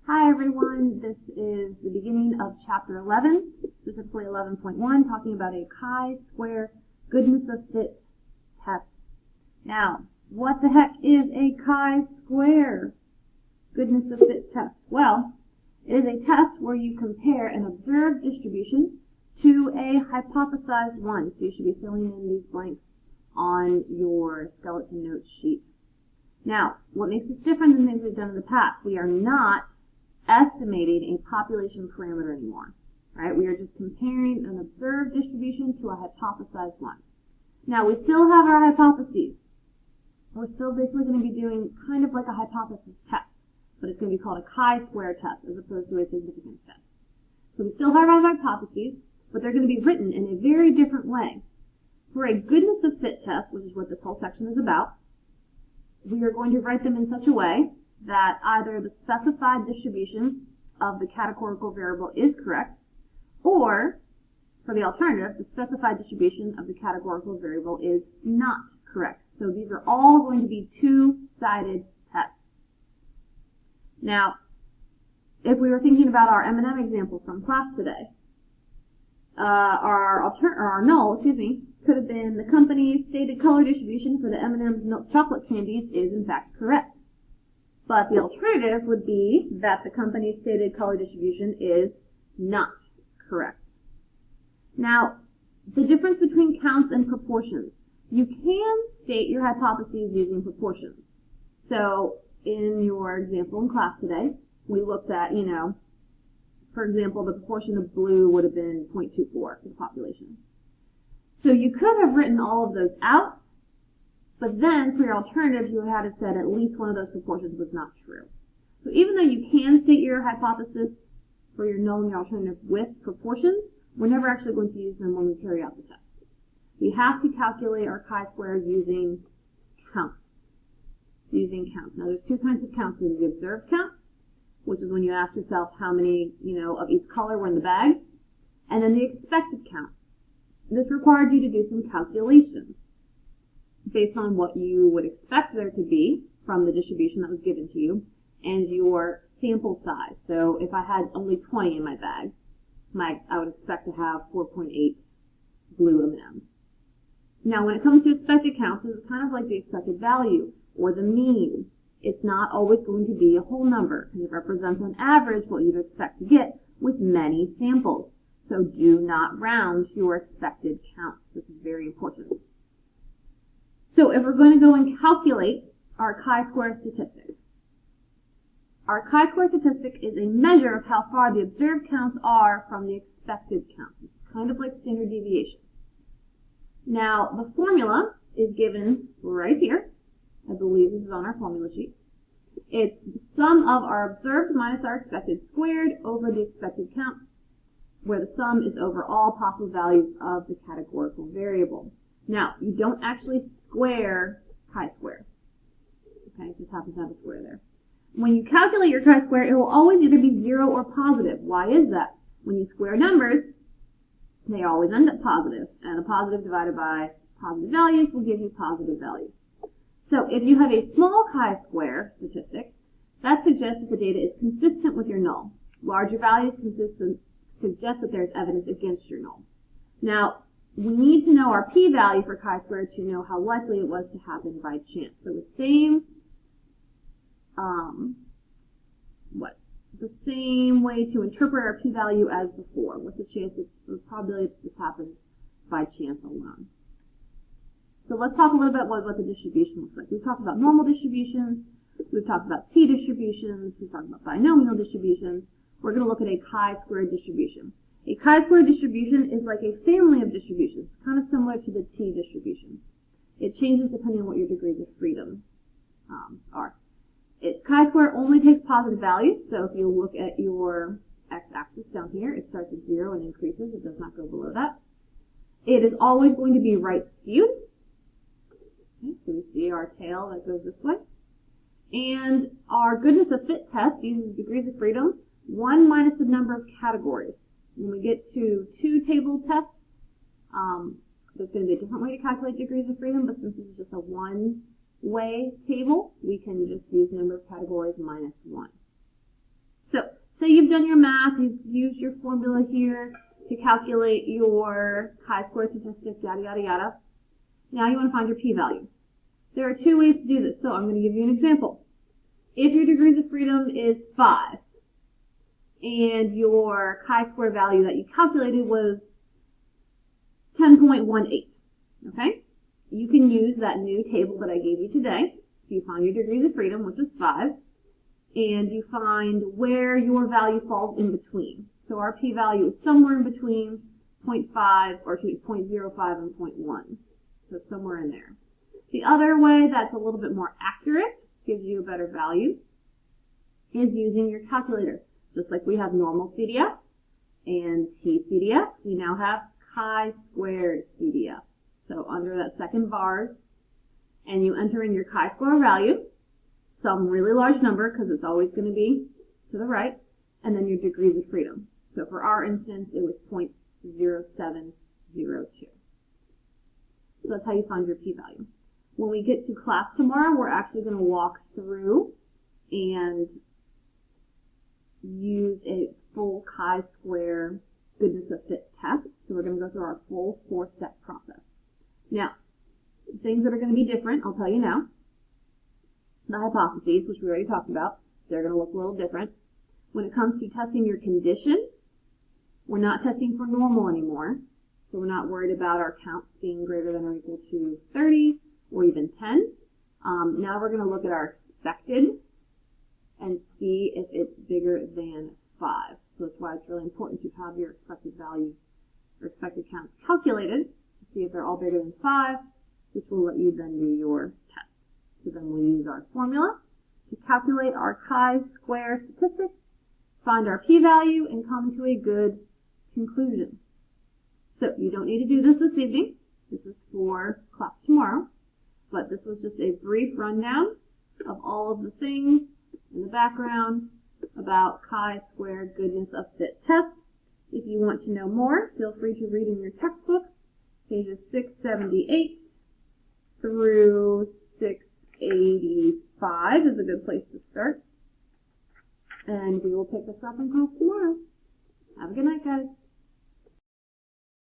Hi everyone, this is the beginning of chapter 11, specifically 11.1, talking about a chi-square goodness of fit test. Now, what the heck is a chi-square goodness of fit test? Well, it is a test where you compare an observed distribution to a hypothesized one. So you should be filling in these blanks on your skeleton note sheet. Now, what makes this different than things we've done in the past? We are not estimating a population parameter anymore, right? We are just comparing an observed distribution to a hypothesized one. Now, we still have our hypotheses. We're still basically going to be doing kind of like a hypothesis test, but it's going to be called a chi-square test as opposed to a significance test. So we still have our hypotheses, but they're going to be written in a very different way. For a goodness of fit test, which is what this whole section is about, we are going to write them in such a way that either the specified distribution of the categorical variable is correct, or, for the alternative, the specified distribution of the categorical variable is not correct. So these are all going to be two-sided tests. Now, if we were thinking about our M&M example from class today, our null, could have been the company's stated color distribution for the M&M's milk chocolate candies is in fact correct. But the alternative would be that the company's stated color distribution is not correct. Now, the difference between counts and proportions. You can state your hypotheses using proportions. So, in your example in class today, we looked at, for example, the proportion of blue would have been 0.24 for the population. So you could have written all of those out, but then for your alternatives, you would have said at least one of those proportions was not true. So even though you can state your hypothesis for your null and your alternative with proportions, we're never actually going to use them when we carry out the test. We have to calculate our chi-square using counts. Now there's two kinds of counts. There's the observed count, which is when you ask yourself how many, of each color were in the bag, and then the expected count. This required you to do some calculations based on what you would expect there to be from the distribution that was given to you and your sample size. So if I had only 20 in my bag, I would expect to have 4.8 blue M&Ms. Now when it comes to expected counts, it's kind of like the expected value or the mean. It's not always going to be a whole number because it represents on average what you'd expect to get with many samples. So do not round your expected counts. This is very important. So if we're going to go and calculate our chi-square statistic, our chi-square statistic is a measure of how far the observed counts are from the expected counts. It's kind of like standard deviation. Now, the formula is given right here. I believe this is on our formula sheet. It's the sum of our observed minus our expected squared over the expected count, where the sum is over all possible values of the categorical variable. Now, you don't actually square chi-square. Okay, it just happens to have a square there. When you calculate your chi-square, it will always either be 0 or positive. Why is that? When you square numbers, they always end up positive, and a positive divided by positive values will give you positive values. So if you have a small chi-square statistic, that suggests that the data is consistent with your null. Larger values suggest that there's evidence against your null. Now, we need to know our p-value for chi-square to know how likely it was to happen by chance. So the same way to interpret our p-value as before. What's the chance the probability that this happens by chance alone? So let's talk a little bit about what the distribution looks like. We've talked about normal distributions, we've talked about t-distributions, we've talked about binomial distributions. We're going to look at a chi-square distribution. A chi-square distribution is like a family of distributions, kind of similar to the t-distribution. It changes depending on what your degrees of freedom are. Chi-square only takes positive values, so if you look at your x-axis down here, it starts at 0 and increases. It does not go below that. It is always going to be right skewed. Okay, so we see our tail that goes this way. And our goodness of fit test uses degrees of freedom, 1 minus the number of categories. When we get to two-table tests, there's going to be a different way to calculate degrees of freedom, but since this is just a one-way table, we can just use number of categories minus 1. So, say you've done your math, you've used your formula here to calculate your chi-square statistic, yada, yada, yada. Now you want to find your p-value. There are two ways to do this, so I'm going to give you an example. If your degrees of freedom is 5, and your chi-square value that you calculated was 10.18, okay? You can use that new table that I gave you today. So you find your degrees of freedom, which is 5, and you find where your value falls in between. So our p-value is somewhere in between 0.5 or 0.05 and 0.1. So somewhere in there. The other way that's a little bit more accurate, gives you a better value, is using your calculator. Just like we have normal CDF and T-CDF, we now have chi-squared CDF. So under that second bars, and you enter in your chi-square value, some really large number because it's always going to be to the right, and then your degrees of freedom. So for our instance, it was 0.0702. So that's how you find your p-value. When we get to class tomorrow, we're actually going to walk through and use a full chi-square goodness of fit test. So we're going to go through our full 4-step process. Now, things that are going to be different, I'll tell you now. The hypotheses, which we already talked about, they're going to look a little different. When it comes to testing your condition, we're not testing for normal anymore. So we're not worried about our counts being greater than or equal to 30 or even 10. Now we're going to look at our expected and see if it's bigger than 5. So that's why it's really important to have your expected values or expected counts calculated to see if they're all bigger than 5, which will let you then do your test. So then we'll use our formula to calculate our chi-square statistic, find our p-value, and come to a good conclusion. So you don't need to do this evening. This is for class tomorrow. But this was just a brief rundown of all of the things in the background about chi-square goodness of fit test. If you want to know more, feel free to read in your textbook. Pages 678 through 685 is a good place to start. And we will pick this up in class tomorrow. Have a good night, guys.